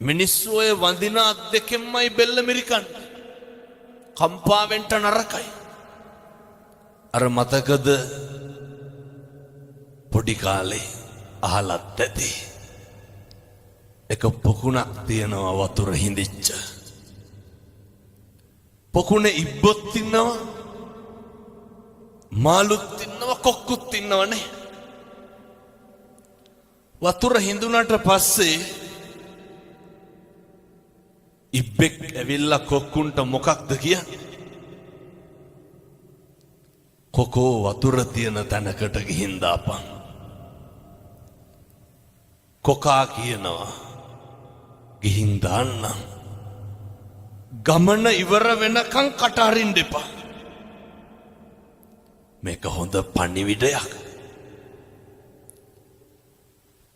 මිනිස්සු ඔය වඳින අත් දෙකෙන්මයි බෙල්ල මිරිකන්නේ. කම්පාවෙන්ට නරකයි. අර මතකද පොඩි කාලේ අහලත් ඇති. එක පොකුණක් තියෙනවා වතුර හිඳිච්ච. පොකුණේ ඉබ්බොත් ඉන්නවා, මාළුත් ඉන්නවා, කොක්කුත් ඉන්නවනේ. වතුර හිඳුනට පස්සේ ඉබ්බෙක් ඇවිල්ලා කොක්කුන්ට මොකක්ද කියන්නේ? කොකෝ වතුර තියෙන තැනකට ගිහින් දාපන්. කොකා කියනවා ගිහින් දාන්නම්. ගමන ඉවර වෙනකන් කට අරින්න එපා. මේක හොඳ පණිවිඩයක්.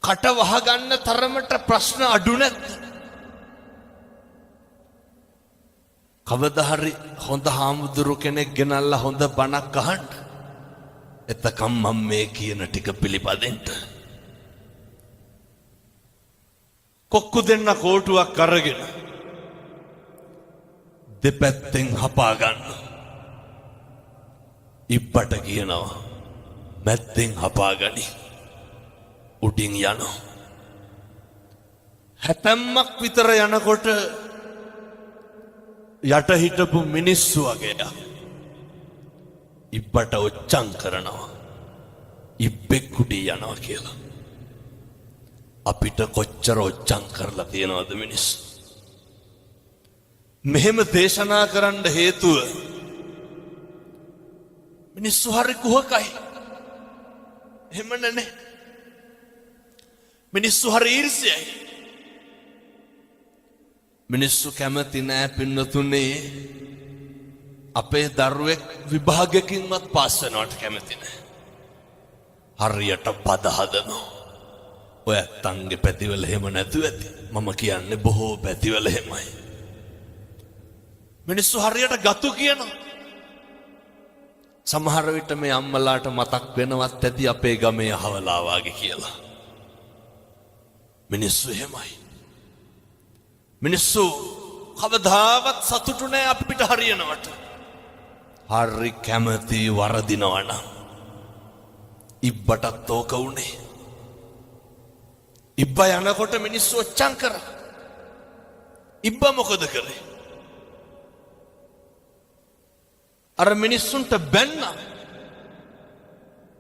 කට වහගන්න තරමට ප්‍රශ්න අඩු නැද්ද? කවදා හරි හොඳ හාමුදුරු කෙනෙක් ගෙනල්ලා හොඳ බණක් අහන්න. එතකම් මම මේ කියන ටික පිළිපදින්න. කොක්කු දෙන්න කෝටුවක් අරගෙන දෙපැත්තෙන් හපා ගන්න. ඉබ්බට කියනවා මැද්දෙන් හපා ගනි. උඩින් යනවා. හැතැම්මක් විතර යනකොට යට හිටපු මිනිස්සු වගේ ඉබ්බට ඔච්චම් කරනවා. ඉබ්බෙක් උඩින් යනවා කියලා. අපිට කොච්චර ඔච්චම් කරලා තියෙනවද මිනිස්සු? මෙහෙම දේශනා කරන්න හේතුව මිනිස්සු හරි කුහකයි. එහෙම නැනේ. මිනිස්සු හරි ඊර්ෂ්‍යයි. මිනිස්සු කැමති නෑ පින්නතුනේ අපේ දරුවෙක් විභාගකින්වත් පාස් වෙනවට කැමති නෑ. හරියට පද හදනවා. ඔය ඇත්තන්ගේ පැතිවල එහෙම නැතුව ඇති. මම කියන්නේ බොහෝ පැතිවල එහෙමයි. මිනිස්සු හරියට ගතු කියනවා. සමහර විට මේ අම්මලාට මතක් වෙනවත් ඇති අපේ ගමේ අහවලා වාගේ කියලා. මිනිස්සු එහෙමයි. මිනිස්සු කවදාවත් සතුටු නෑ අපිට හරියනවට. හරි කැමති වරදිනවා නම්. ඉබ්බටත් ඕක උනේ. ඉබ්බා යනකොට මිනිස්සු ඔච්චම් කරා. ඉබ්බා මොකද කරේ? අර මිනිස්සුන්ට බැන්න.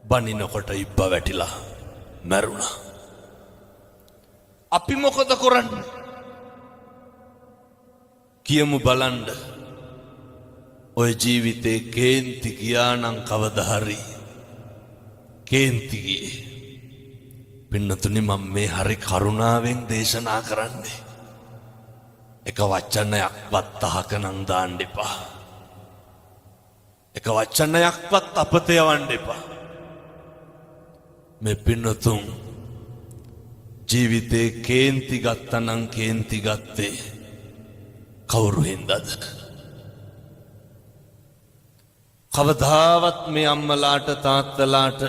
බනිනකොට ඉබ්බා වැටිලා මැරුණා. අපි මොකද කරන්නේ? කියමු බලන්න. ඔය ජීවිතේ කේන්ති ගියා නම් කවදා හරි කේන්ති ගියේ. පින්නතුනි මම මේ හරි කරුණාවෙන් දේශනා කරන්නේ. එක වචනයක්වත් අහක නම් දාන්න එපා. එක වචනයක්වත් අපත යවන්න එපා. මේ පින්නතුන් ජීවිතේ කේන්ති ගත්තා නම් කේන්ති ගත්තේ කවුරු හින්දාද? කවදාවත් මේ අම්මලාට තාත්තලාට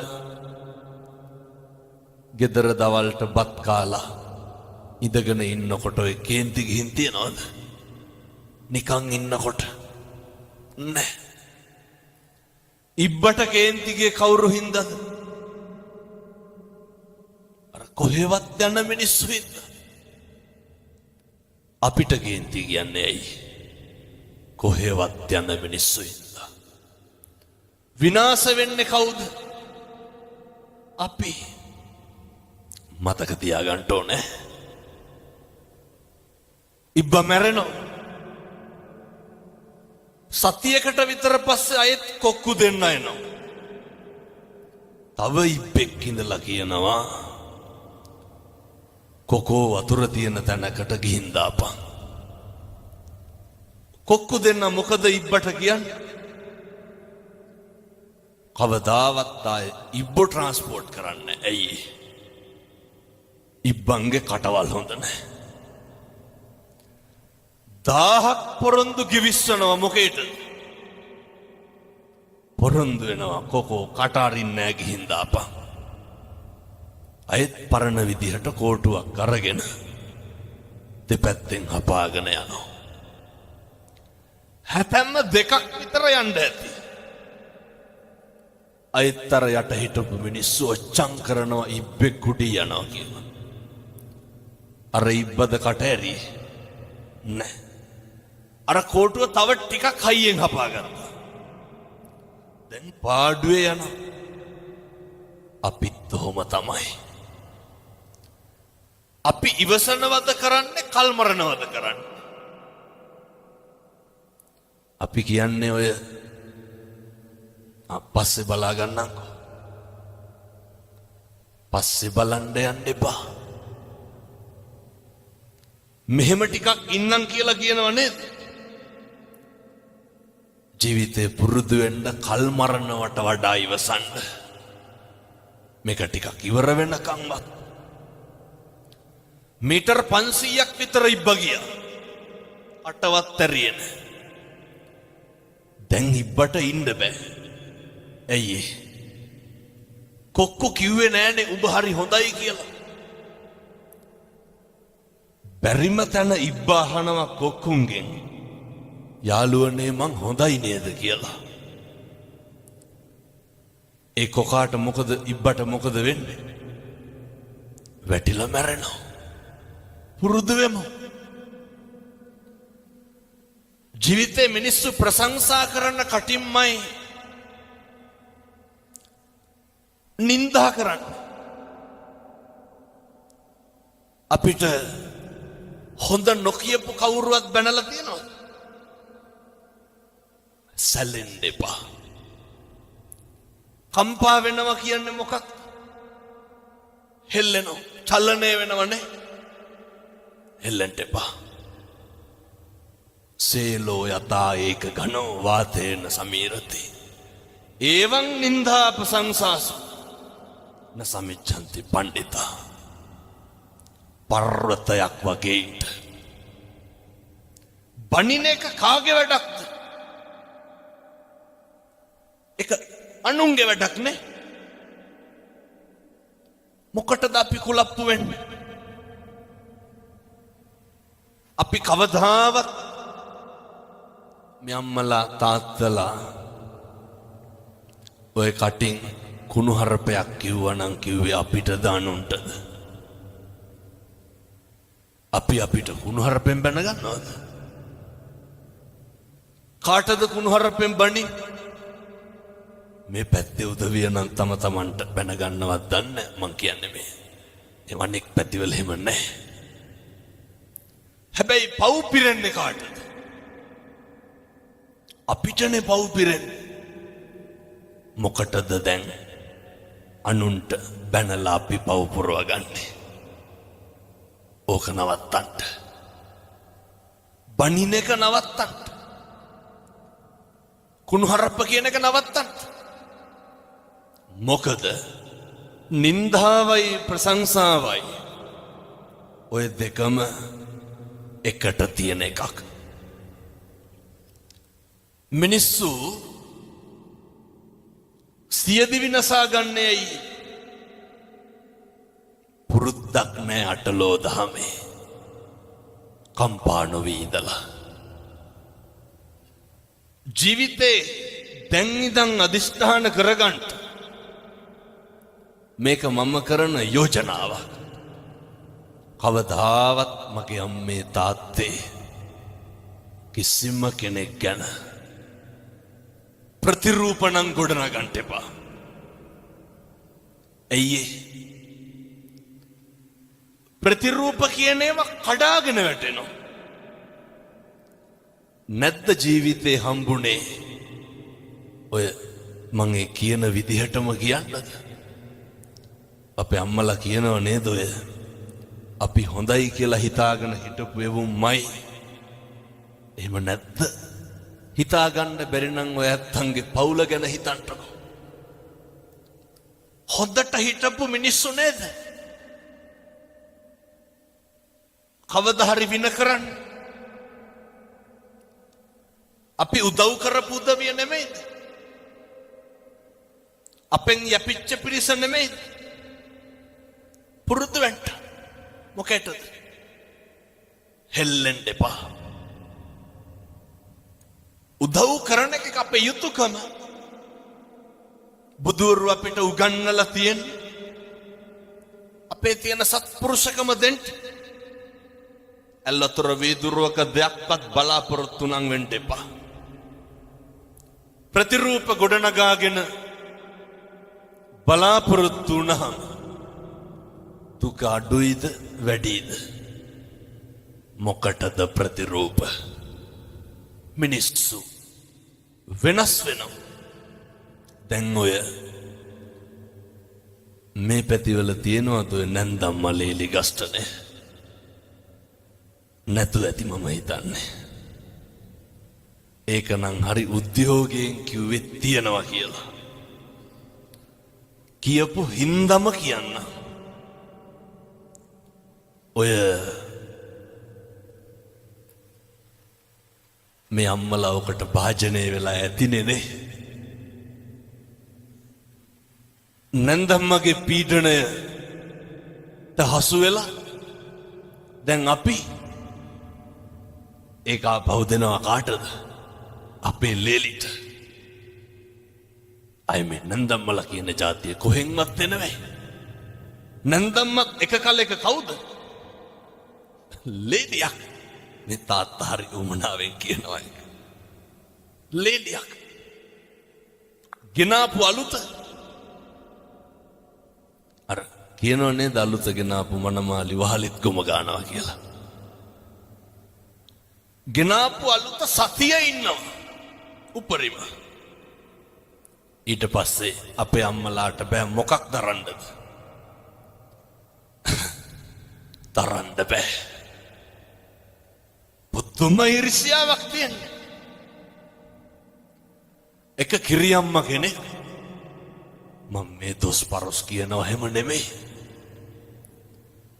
ගෙදර දවල්ට බත් කාලා ඉඳගෙන ඉන්නකොට ඔය කේන්ති ගිහින් තියනවද? නිකන් ඉන්නකොට නෑ. ඉබ්බට කේන්ති ගියේ කවුරු හින්දාද? අර කොහෙවත් යන මිනිස්සු හින්දා. අපිට කේන්ති කියන්නේ ඇයි? කොහෙවත් යන මිනිස්සු හින්දා. විනාශ වෙන්නේ කවුද? අපි. මතක තියාගන්න ඕනේ. ඉබ්බා මැරෙනවා. සතියකට විතර පස්සේ අයත් කොක්කු දෙන්න එනවා. තව ඉබ්බෙක් ඉඳලා කියනවා කොකෝ වතුර තියෙන තැනකට ගිහින් දාපන්. කොක්කු දෙන්න මොකද ඉබ්බට කියන්නේ? කවදාවත් ආයේ ඉබ්බෝ ට්‍රාන්ස්පෝර්ට් කරන්න. ඇයි? ඉබ්බන්ගේ කටවල් හොඳ නැහැ. 1000ක් පොරොන්දු කිවිස්සනවා මොකේද? පොරොන්දු වෙනවා කොකෝ කට අරින්න නෑ ගිහින් දාපන්. අයත් පරණ විදිහට කෝටුවක් අරගෙන දෙපැත්තෙන් හපාගෙන යනවා. හැතැම්ම දෙකක් විතර යන්න ඇති. අයිත්තර යට හිටපු මිනිස්සු ඔච්චම් කරනවා ඉබ්බෙක් කුඩී යනවා කියලා. අර ඉබ්බද කට ඇරි නෑ. අර කෝටුව තව ටිකක් හයියෙන් හපාගත්තා. දැන් පාඩුවේ යනවා. අපිත් ඔහොම තමයි. අපි ඉවසනවද කරන්නේ කල්මරනවද කරන්නේ? අපි කියන්නේ ඔය පස්සේ බලා ගන්නම්කෝ. පස්සේ බලන්න යන්න එපා. මෙහෙම ටිකක් ඉන්නම් කියලා කියනව නේද? ජීවිතේ පුරුදු වෙන්න කල්මරනවට වඩා ඉවසන්න. මේක ටිකක් ඉවර වෙනකම්වත් මීටර් 500ක් විතර ඉබ්බ ගියා. අටවත් ඇරියේ නැහැ. දැන් ඉබ්බට ඉන්න බෑ. ඇයි? කොක්කු කිව්වේ නෑනේ උඹ හරි හොඳයි කියලා. බැරිම තැන ඉබ්බ අහනවා කොක්කුන්ගෙන් යාළුවනේ මං හොඳයි නේද කියලා. ඒ කොකාට මොකද ඉබ්බට මොකද වෙන්නේ? වැටිලා මැරෙනවා. පුරුදු වෙමු. ජීවිතේ මිනිස්සු ප්‍රශංසා කරන කටින්මයි නින්දා කරන්නේ. අපිට හොඳ නොකියපු කවුරුවත් බැනලා තියෙනවද? සැලෙන්න එපා. කම්පා වෙනවා කියන්නේ මොකක්ද? හෙල්ලෙනවා. චලනය වෙනවනේ. හෙල්ලෙන්න එපා. සේලෝ යතා ඒක ඝනෝ වාතේන සමීරති. එවං නින්දා ප්‍රශංසාසු න සමිච්ඡන්ති පණ්ඩිතා. පර්වතයක් වගේ බණින එක කාගේ වැඩක්ද? එක අනුන්ගේ වැඩක් නේ. මොකටද අපි කුලප්පු වෙන්නේ? අපි කවදාවත් මේ අම්මලා තාත්තලා ඔය කටින් කුණුහරුපයක් කිව්වනම් කිව්වේ අපිටද අනුන්ටද? අපි අපිට කුණුහරුපෙන් බැන ගන්නවද? කාටද කුණුහරුපෙන් බණි? මේ පැත්තේ උදවිය නම් තම තමන්ට බැන ගන්නවත් දන්නේ මං කියන්නේ මේ. ඒ වණෙක් පැතිවල එහෙම නැහැ. හැබැයි පව් පිරෙන්නේ කාටද? අපිටනේ පව් පිරෙන්නේ. මොකටද දැන් අනුන්ට බැනලා අපි පව් පුරවගන්නේ? ඕක නවත්තන්න. බණින එක නවත්තන්න. කුණුහරුප්ප කියන එක නවත්තන්න. මොකද නින්දාවයි ප්‍රශංසාවයි ඔය දෙකම එකට තියෙන එකක්. මිනිස්සු සියදිවි නසා ගන්නේයි පුරුද්දක් නෑ අටලෝ දහමේ කම්පා නොවී ඉඳලා. ජීවිතේ දැන් ඉඳන් අදිෂ්ඨාන කරගන්න මේක මම කරන යෝජනාවක්. කවදාවත් මගේ අම්මේ තාත්තේ කිසිම කෙනෙක් ගැන ප්‍රතිරූපණම් ගොඩනගන්න එපා. ඇයි? ප්‍රතිරූප කියන ඒවා කඩාගෙන වැටෙනවා. නැද්ද ජීවිතේ හම්බුනේ ඔය මම කියන විදිහටම කියන්නද? අපේ අම්මලා කියනව නේද ඔය අපි හොඳයි කියලා හිතාගෙන හිටපු එවුන්මයි. එහෙම නැද්ද? හිතාගන්න බැරි නම් ඔය ඇත්තන්ගේ පවුල ගැන හිතන්නකෝ. හොඳට හිටපු මිනිස්සු නේද? කවදා හරි වින කරන්න. අපි උදව් කරපු උදවිය නෙමෙයිද? අපෙන් යපිච්ච පිරිස නෙමෙයිද? පුරුදු වෙන්න. මොකටද? හෙල්ලෙන්න එපා. උදව් කරන එක අපේ යුතුයකම. බුදුවරු අපිට උගන්වලා තියෙන අපේ තියෙන සත්පුරුෂකම දෙන්න. ඇල්ලතර වීදුරුවක දෙයක්වත් බලාපොරොත්තු නම් වෙන්න එපා. ප්‍රතිරූප ගොඩනගාගෙන බලාපොරොත්තු වුණාම දුක අඩුයිද වැඩිද? මොකටද ප්‍රතිරූප? මිනිස්සු වෙනස් වෙනවා. දැන් ඔය මේ පැතිවල තියෙනවද ඔය නැන්දම්ම ලේලි ගස්ටනේ? නැතු ඇති මම හිතන්නේ. ඒක නම් හරි උද්‍යෝගයෙන් කිව්වෙත් තියනවා කියලා. කියපු හින්දම කියන්න. ඔය මේ අම්මලා ඔකට භාජනය වෙලා ඇතිනේ නේ. නැන්දම්මගේ පීඩනයට හසු වෙලා දැන් අපි ඒක ආපහු දෙනවා කාටද? අපේ ලේලිට. අය මේ නැන්දම්මලා කියන જાතිය කොහෙන්වත් එනවයි. නැන්දම්මත් එක කලෙක කවුද? ලේලියක්. මේ තාත්තා හරි උමනාවෙන් කියනවා. ලේලියක්. ගෙනාපු අලුත අර කියනෝ නේද අලුත ගෙනාපු මනමාලි වහලිත් ගොම ගන්නවා කියලා. ගෙනාපු අලුත සතිය ඉන්නවා උපරිම. ඊට පස්සේ අපේ අම්මලාට බෑ මොකක් දරන්නද? දරන්න බෑ. පුදුම ඊර්ෂ්‍යාවක් තියෙනවා. එක කිරියම්ම කෙනෙක් මම මේ දොස් පරොස් කියනවා හැම නෙමෙයි.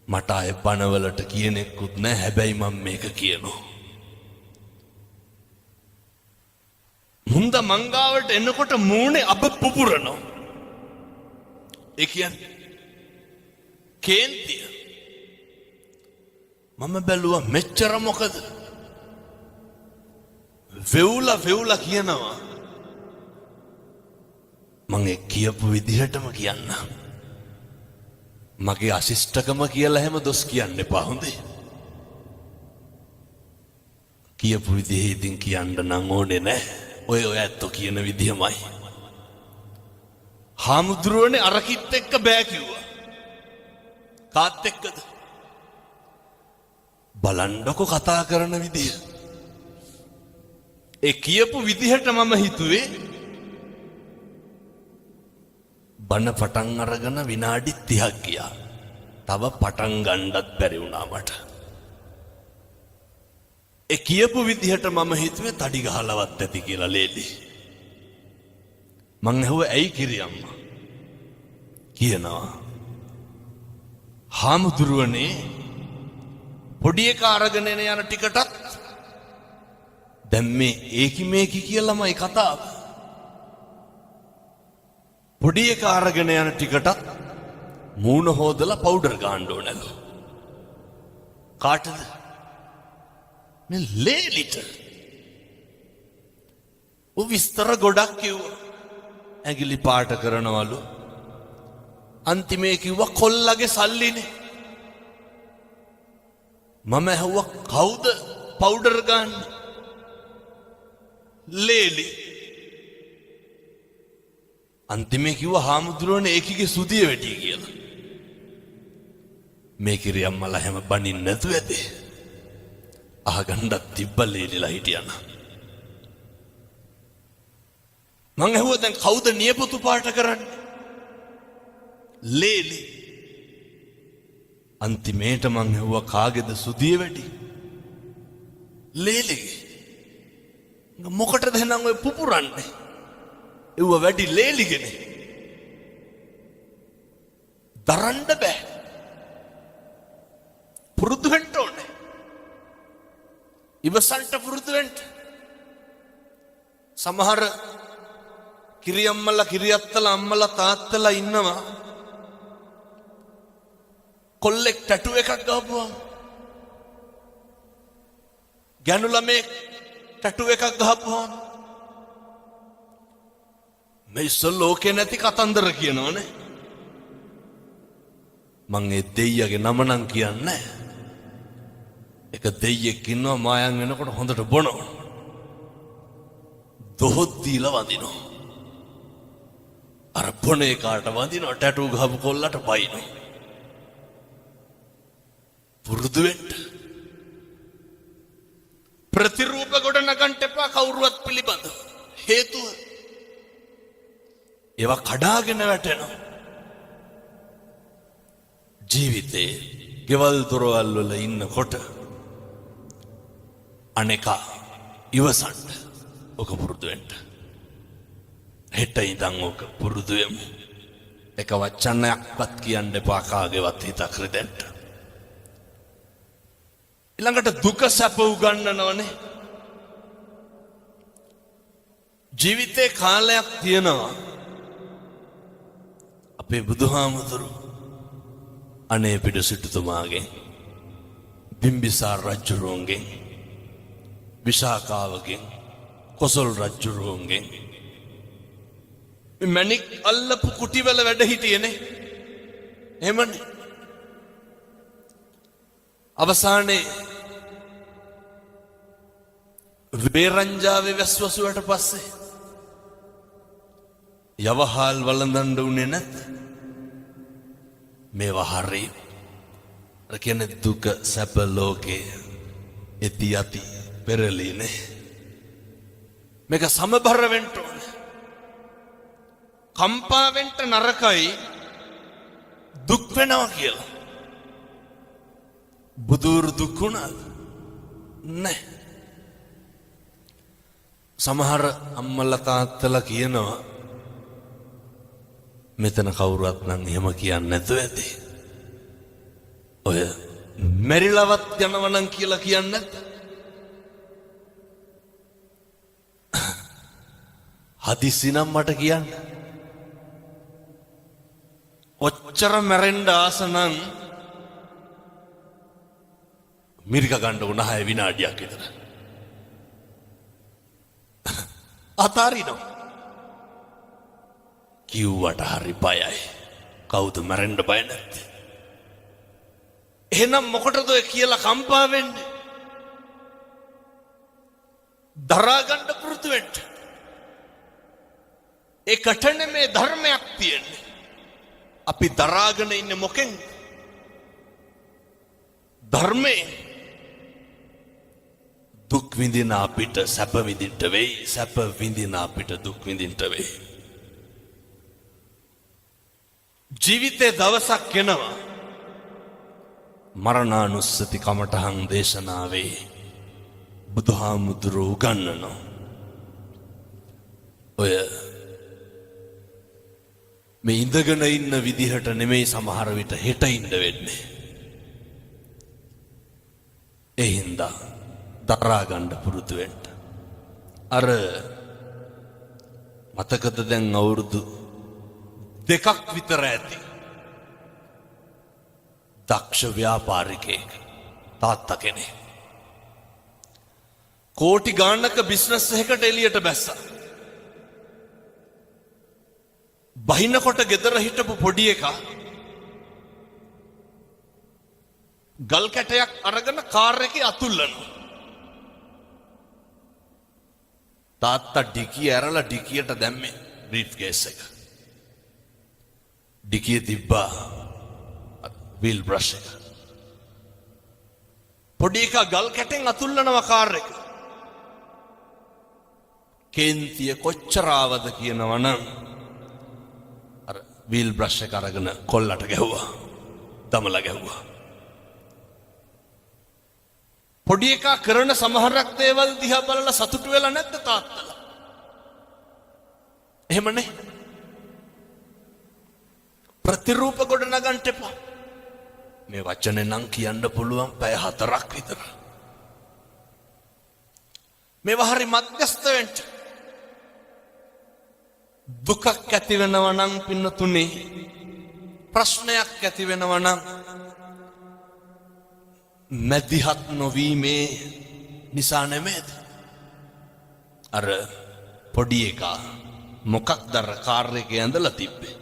මට අය බණවලට කියනෙකුත් නෑ. හැබැයි මම මේක කියනවා. මුන්ද මංගාවට එනකොට මූණේ අබ පුපුරනවා. ඒ කියන්නේ කේන්තිය. මම බැලුවා මෙච්චර මොකද? වෙවුලා කියනවා. මම ඒ කියපු විදිහටම කියන්න. මගේ අශිෂ්ටකම කියලා හැම දොස් කියන්න එපා හොඳේ. කියපු විදිහේ ඉතින් කියන්න නම් ඕනේ නෑ. ඔය ඇත්තෝ කියන විදිහමයි. හාමුදුරුවනේ අරකිත් එක්ක බෑ කිව්වා. කාත් එක්කද? බලන්නකො කතා කරන විදිහ. ඒ කියපු විදිහට මම හිතුවේ බණ පටන් අරගෙන විනාඩි 30ක් ගියා. තව පටන් ගන්නත් බැරි වුණා මට. ඒ කියපු විදිහට මම හිතුවේ තඩි ගහලවත් ඇති කියලා ලේලි. මං ඇහුවා ඇයි කිරියම්මා? කියනවා හාමුදුරුවනේ පොඩි එක අරගෙන යන ටිකටත් දැන් මේ ඒකි මේකි කියලාමයි කතාව. පොඩි එක අරගෙන යන ටිකටත් මූණ හොදලා පවුඩර් ගන්න ඕනලු. කාටද? මේ ලේලිට. ඔය විස්තර ගොඩක් කිව්වා. ඇඟිලි පාට කරනවලු. අන්තිමේ කිව්වා කොල්ලගේ සල්ලිනේ. මම ඇහුවා කවුද පවුඩර් ගන්න? ලේලි. අන්තිමේ කිව්වා හාමුදුරුවනේ ඒකිගේ සුදිය වැඩි කියලා. මේ කිරියම්මලා හැම බනින්න නැතුව ඇතේ. අහගන්නත් තිබ්බ ලේලිලා හිටියන. මං ඇහුවා දැන් කවුද නියපොතු පාට කරන්නේ? ලේලි. අන්තිමේට මං ඇහුවා කාගේද සුදිය වැඩි? ලේලිගේ. මොකටද එහෙනම් ඔය පුපුරන්නේ? ඒව වැඩි ලේලිගනේ. දරන්න බෑ. පුරුදු වෙන්න ඕනේ. ඉවසන්ට පුරුදු වෙන්න. සමහර කිරියම්මලා කිරියත්තලා අම්මලා තාත්තලා ඉන්නවා. කොල්ලෙක් ටැටු එකක් ගහපුවා ගැනු ළමේ ටැටු එකක් ගහපුවාම මේ ඉස්සල් ලෝකේ නැති කතන්දර කියනවනේ. මං ඒ දෙයියගේ නම නම් කියන්නේ. එක දෙයියෙක් ඉන්නවා මායම් වෙනකොට හොඳට බොනවා. දොහොත් දීලා වඳිනවා. අර බොන එකාට වඳිනවා ටැටු ගහපු කොල්ලට බයිනවා. පුරුදු වෙන්න. ප්‍රතිරූප ගොඩනගන්න එපා කවුරුවත් පිළිබඳ. හේතුව ඒවා කඩාගෙන වැටෙනවා. ජීවිතේ ගෙවල් දොරවල් වල ඉන්නකොට අනේකා ඉවසන්න. ඔක පුරුදු වෙන්න. හෙට ඉඳන් ඔක පුරුදු වෙමු. එක වචනයක්වත් කියන්න එපා කාගේවත් හිතක් රිදෙන්න. ඊළඟට දුක සැප උගන්නනවනේ. ජීවිතේ කාලයක් තියෙනවා. අපේ බුදුහාමුදුරු අනේ පිට සිටුතුමාගෙන් බිම්බිසාර රජුරුවන්ගෙන් විශාකාවගෙන් කොසල් රජුරුවන්ගෙන් මැණික් අල්ලපු කුටිවල වැඩ හිටියේනේ. එහෙමනේ. අවසානයේ වේරංජාවේ වැස්වසුවට පස්සේ යවහල් වළඳන්න උනේ නැත්. මේවා හරි. අර කියන්නේ දුක සැප ලෝකේ එති යති පෙරලීනේ. මේක සමබර වෙන්න ඕනේ. කම්පා වෙන්න නරකයි දුක් වෙනවා කියලා. බුදුරු දුක් වුණාද? නැහැ. සමහර අම්මලා තාත්තලා කියනවා මෙතන කවුරුවත් නම් එහෙම කියන්නේ නැතුව ඇති. ඔය මෙරිලවත් යනවා නම් කියලා කියන්නේ නැත්ද? හදිසි නම් මට කියන්න. ඔච්චර මැරෙන්න ආස නම් මිරික ගන්න උන 6 විනාඩියක් විතර. අතාරිනවා. කිව්වට හරි බයයි. කවුද මැරෙන්න බය නැත්තේ? එහෙනම් මොකටද ඔය කියලා කම්පා වෙන්නේ? දරා ගන්න පුරුදු වෙන්න. ඒකට නෙමේ ධර්මයක් තියෙන්නේ. අපි දරාගෙන ඉන්නේ මොකෙන්? ධර්මයෙන්. දුක් විඳින අපිට සැප විඳින්න වෙයි. සැප විඳින අපිට දුක් විඳින්න වෙයි. ජීවිතේ දවසක් එනවා මරණානුස්සති කමඨහං දේශනාවේ බුදුහාමුදුරුවෝ උගන්වනවා. ඔය මේ ඉඳගෙන ඉන්න විදිහට නෙමෙයි සමහර විට හෙට ඉන්න වෙන්නේ. ඒ හින්දා දරා ගන්න පුරුදු වෙන්න. අර මතකද දැන් අවුරුදු 2ක් විතර ඇති. දක්ෂ ව්‍යාපාරිකයෙක් තාත්තා කෙනෙක් කෝටි ගාණක බිස්නස් එකකට එළියට බැස්සා. බහිනකොට ගෙදර හිටපු පොඩි එකා ගල් කැටයක් අරගෙන කාර් එකේ අතුල්ලනවා. තාත්තා ඩිකිය ඇරලා ඩිකියට දැම්මේ බ්‍රීෆ් කේස් එක. ඩිකිය තිබ්බා වීල් බ්‍රෂ් එක. පොඩි එකා ගල් කැටෙන් අතුල්ලනවා කාර් එක. කේන්තිය කොච්චර ආවද කියනවනම් අර වීල් බ්‍රෂ් එක අරගෙන කොල්ලට ගැහුවා. දමලා ගැහුවා. පොඩි එකා කරන සමහරක් දේවල් දිහා බලලා සතුටු වෙලා නැද්ද තාත්තලා? එහෙමනේ. ප්‍රතිරූප ගොඩ නගන්න එපා. මේ වචනේ නම් කියන්න පුළුවන් පැය 4ක් විතර. මේවා හරි මධ්‍යස්ථ වෙන්න. දුකක් ඇති වෙනවා නම් පින්නතුනේ ප්‍රශ්නයක් ඇති වෙනවා නම් මැදිහත් නොවීමේ නිසා නෙමෙයිද? අර පොඩි එකා මොකක්ද අර කාර් එකේ ඇඳලා තිබ්බේ?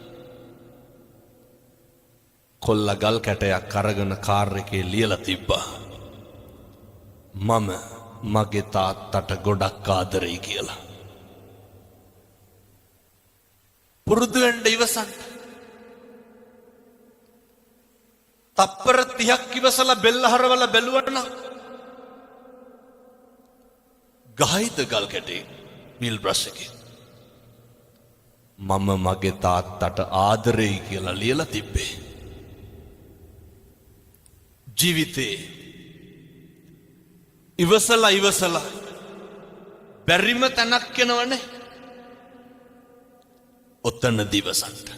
කොල්ල ගල් කැටයක් අරගෙන කාර් එකේ ලියලා තිබ්බා. මම මගේ තාත්තට ගොඩක් ආදරෙයි කියලා. පුරුදු වෙන්න ඉවසන්න. තප්පර 30ක් ඉවසලා බෙල්ල හරවලා බැලුවනම් ගහයිද ගල් කැටේ වීල් බ්‍රෂ් එකේ? මම මගේ තාත්තට ආදරෙයි කියලා ලියලා තිබ්බේ. ජීවිතේ ඉවසලා බැරිම තැනක් එනවනේ. ඔතන දිවසන්ට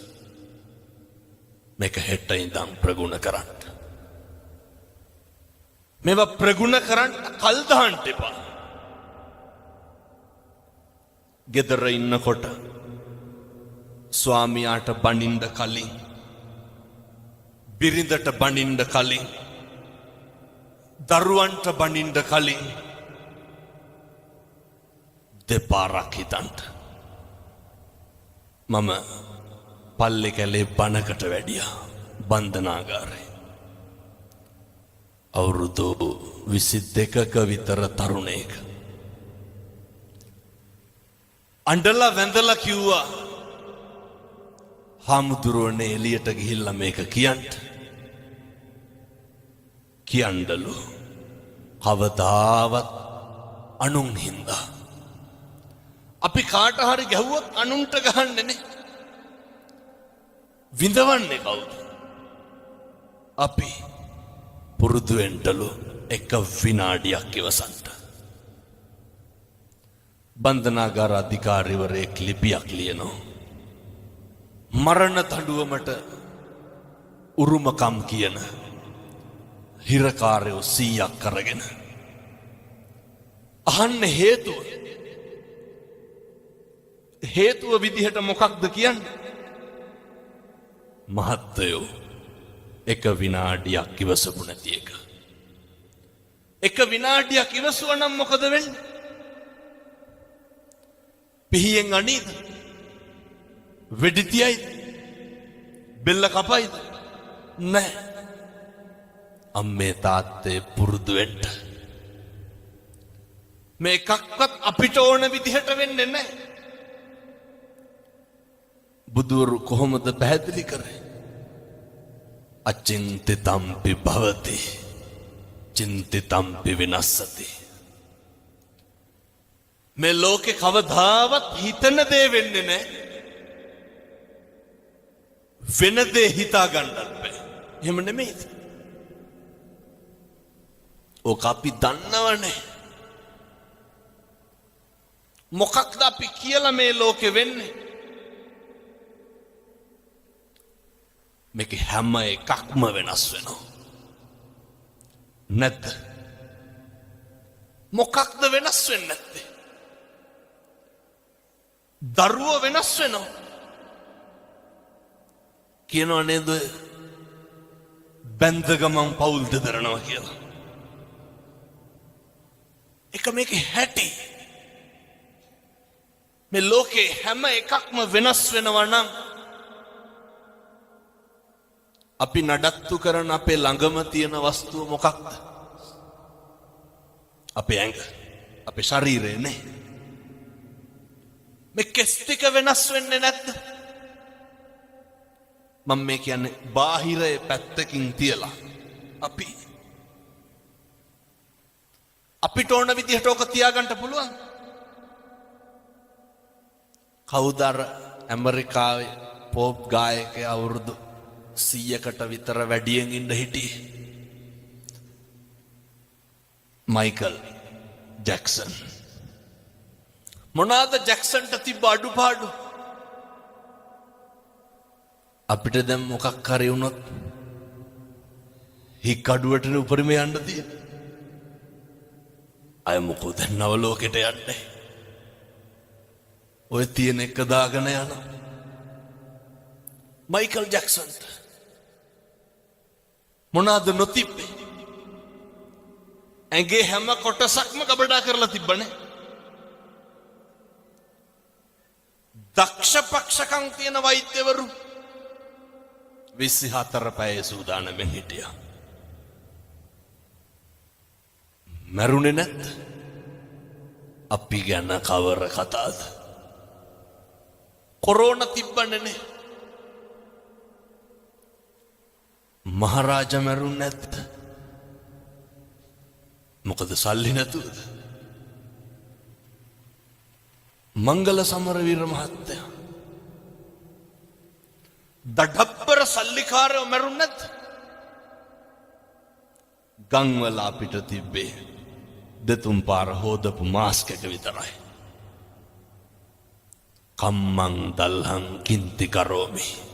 මේක හෙට ඉඳන් ප්‍රගුණ කරන්න. මේවා ප්‍රගුණ කරන්න කල් දාන්න එපා. ගෙදර ඉන්නකොට ස්වාමියාට බනින්න කලින්, බිරිඳට බනින්න කලින්, දරුවන්ට බනින්න කලින් දෙපාරක් හිතන්න. මම පල්ලේ කැලේ බණකට වැඩියා බන්ධනාගාරේ. අවුරුදු 22ක විතර තරුණයෙක්. අඬලා වැඳලා කිව්වා, හාමුදුරුවනේ එළියට ගිහිල්ලා මේක කියන්න. කියන්නලු කවදාවත් අනුන් හින්දා. අපි කාට හරි ගැහුවොත් අනුන්ට ගහන්නේ නේ. විඳවන්නේ කවුද? අපි. පුරුදු වෙන්නලු එක විනාඩියක් ඉවසන්න. බන්ධනාගාර අධිකාරිවරයෙක් ලිපියක් ලියනවා. මරණ දඬුවමට උරුමකම් කියන හිරකාරයෝ 100ක් අරගෙන අහන්න හේතුව විදිහට මොකක්ද කියන්නේ? මහත්තයෝ එක විනාඩියක් ඉවසපු නැති එක. එක විනාඩියක් ඉවසුවා නම් මොකද වෙන්නේ? පිහියෙන් අනීද? වෙඩි තියයිද? බෙල්ල කපයිද? නැහැ. අම්මේ තාත්තේ පුරුදු වෙන්න. මේ එකක්වත් අපිට ඕන විදිහට වෙන්නේ නැහැ. බුදුවරු කොහොමද පැහැදිලි කරේ? අචින්තිතම්පි භවති චින්තිතම්පි විනස්සති. මේ ලෝකේ කවදාවත් හිතන දේ වෙන්නේ නැහැ. වෙන දේ හිතා ගන්නත් බෑ. එහෙම නෙමෙයිද? ඕක අපි දන්නවනේ. මොකක්ද අපි කියලා මේ ලෝකෙ වෙන්නේ? මේක හැම එකක්ම වෙනස් වෙනවා. නැද්ද? මොකක්ද වෙනස් වෙන්නේ නැත්තේ? දරුවෝ වෙනස් වෙනවා. කියනවා නේද? බැඳ ගමන් පවුල් දෙදරනවා කියලා. එක මේකේ හැටි. මේ ලෝකේ හැම එකක්ම වෙනස් වෙනවා නම් අපි නඩත්තු කරන අපේ ළඟම තියෙන වස්තුව මොකක්ද? අපේ ඇඟ, අපේ ශරීරය නේ. මේ කෙස් ටික වෙනස් වෙන්නේ නැද්ද? මම මේ කියන්නේ බාහිරයේ පැත්තකින් තියලා අපිට ඕන විදිහට ඕක තියාගන්න පුළුවන්. කවුද අර ඇමරිකාවේ පොප් ගායකයා අවුරුදු 100කට විතර වැඩියෙන් ඉන්න හිටියේ? Michael Jackson. මොනවාද ජැක්සන්ට තිබ්බ අඩුපාඩු? අපිට දැන් මොකක් හරි වුණොත් හික් අඩුවට උපරිම යන්න තියෙන. අය මොකෝ දැන් නව ලෝකෙට යන්නේ. ඔය තියෙන එක දාගෙන යන මයිකල් ජැක්සන්ට මොනවාද නොතිබ්බේ? ඇගේ හැම කොටසක්ම ගබඩා කරලා තිබ්බනේ. දක්ෂ පක්ෂකම් තියෙන වෛද්‍යවරු 24 පැය සූදානම්ෙන් හිටියා. මරුනේ නැත්. අපි ගැන කවර කතාද? කොරෝනා තිබ්බනේ. මහරජා මරුනේ නැත්. මොකද සල්ලි නැතුවද? මංගල සමරවීර මහත්තයා දඩබ්බර සල්ලිකාරයෝ මරුනේ නැත්. ගම්වල අපිට තිබ්බේ දෙතුන් පාර හොදපු මාස්ක් එක විතරයි. කම්මං දල්හං කින්ති කරෝමි.